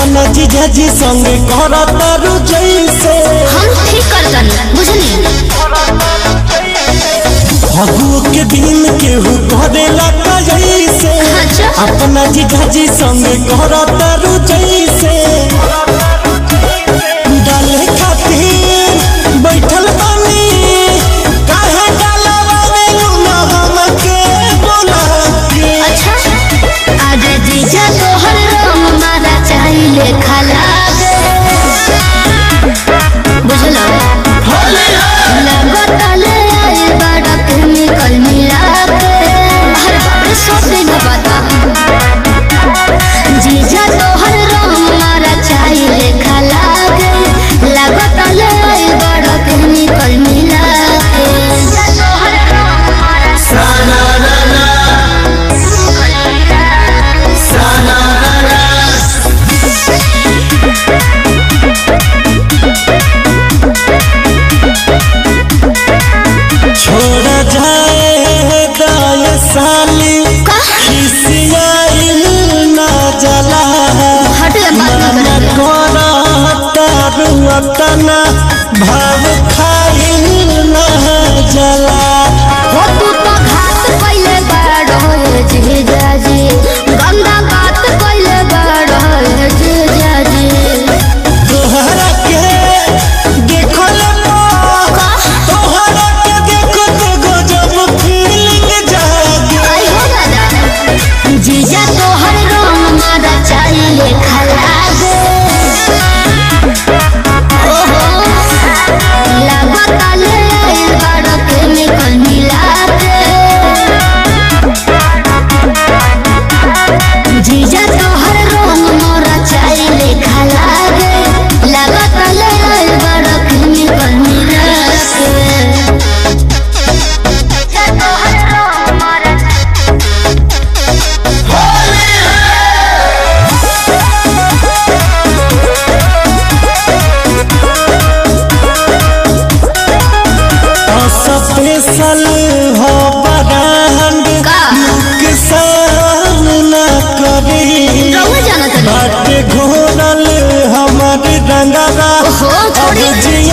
अपना जीजा जी संग करतारू जैसे हम ठीक करतन बुझनी फगुओ के दिन केहू करेला जैसे अच्छा अपना जीजा जी संग करतारू जैसे डाले खातिर बैठल बानी काहे डालवावे ना हमके बोला के अच्छा आज जीजा तोहर रंग मारा चाहिए खाला बुझलो लगत ले आए बड़ा केमिकल मिला के हर बार सब दिन बता जीजा तोहर रंग मारा चाहिए खाला लगत ले आए बड़ा केमिकल मिला के तोहर रंग मारा साना ना साना ना छोड़ा जाए गाय साली खिसियाइल ना जला हटे बात मन करता रुअतना भाव खाइल ना जला हो तू तो घात कइले बाड़ो जीजा जी गंदा बात कइले बाड़ो जीजा जी तोहरा के देखल तोहरा के देखत गजब फीलिंग जागे आई हो दादा जीजा तोहर रंग मारा चाहिए खला दे ओहो लगत ले आइल बाड़ो केमिकल मिला के जीजा तोहर रंग मोरा चाहिए खला दे लगत ले आइल बाड़ो केमिकल मिला के जीजा तोहर रंग मोरा स्पेशल हो बरांड का नुकसान न करी रहुआ जानत नहीं बाटे घोरल हमार रंगरा ओहो, छोड़ी। अब जी